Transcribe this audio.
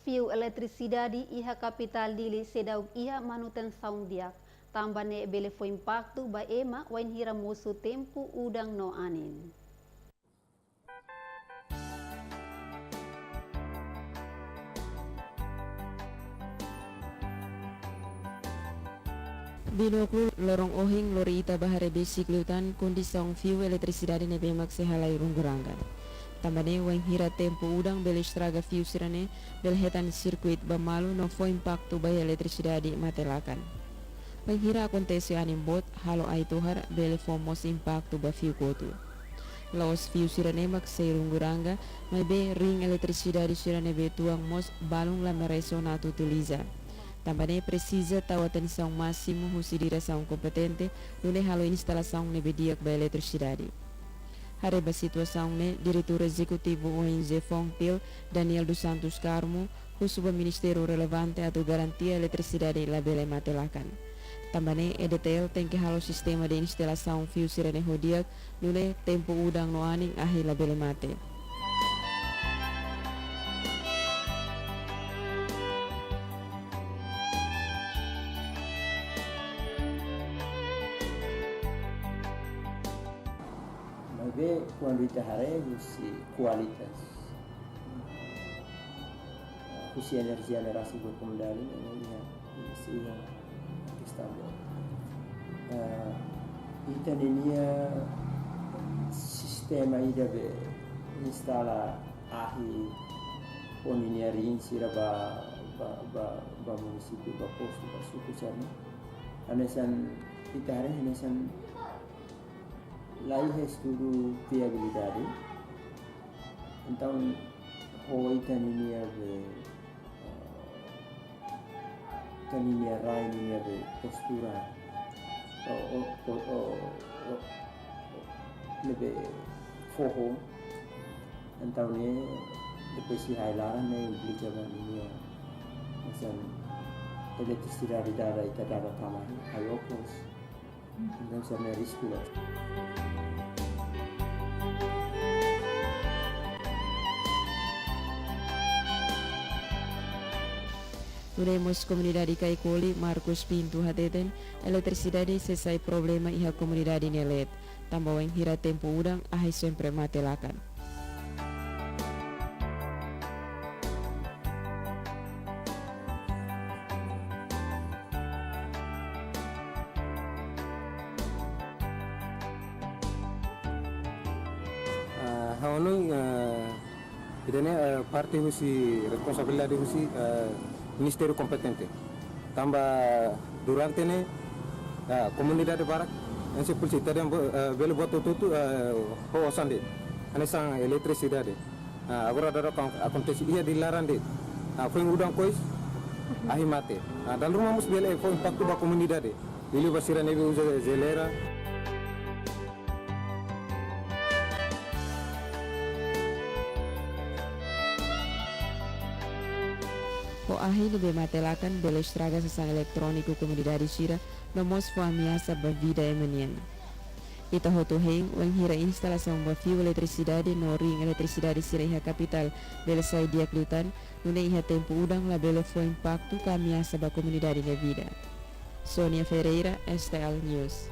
fio eletricidade iha capital dili sedaug iha manutenção diak. Tambane bele foi impacto ba ema wain hira moso tempo udang no anin. Binoklu lorong ohing lori ita bahare basic liutan kondisong fio eletricidade nebe mak sehalai runggurangan. Tambane wain hira tempo udang bele estraga fio sirane bel hetan sirkuit bamalu no foi impacto ba eletricidade matelakan. Wain hira acontece anim bot halo ai tohar bele fomos impacto ba fio kotu. Laos fio sirane mak sei runguranga mai be ring eletricidade sirane be tuang mos balung la mereso natu utiliza. Também precisa tal atenção máximo husi direção competente nune halo instalação nebe diak ba eletricidade. Hareba situação ne diretor executivo ONG Fongpil Daniel dos Santos Carmo husuba ministério relevante atau garantia eletricidade la bele matelakan. Também e detail tem que halo sistema de instalação fio sirene hodiak nune tempo udang no aning ahi la bele mate. Mas quando itaharemos kualitas kusi energi generasi berkembali ini si standar ita ninia sistema ida be instala ahi oninia rin sira ba município ba posto ba suku sana anesan itahare anesan lai estudo viabilidade, então hoje taninia rai ninia be postura lebe forro, então ne depois se hailaran ne implica ninia macam eletricidade dada ita dada tamai ayokos, então sana risiko lah. Nuremos comunidade Kaikoli Marcos Pinto hateten eletricidade sesai problema iha comunidade nelet tambah weng hira tempo udang ahai sempre matelakan. Haonu idane parte husi responsabilidade husi Ministério competente. Tambah durante ne comunidade barak ense pulsi tadem belo boto tutu ho osande anesang eletricidade. Agora daro acontece ia dilarang de. Foi udang kois ahi mate. Dan rumah mus bele foi impacto ba comunidade. Ili basira nebe usa zelera. O ahi nebe matelakan bele estraga sesang eletrônico comunidade sira nomos fo ameaça ba vida emenien. Ita hoto heng weng hira instalação ba fio eletricidade no ring eletricidade sira iha capital bele sai diak lutan nune iha tempo udang la bele fo impacto ka ameaça ba comunidade na vida. Sonia Ferreira, STL News.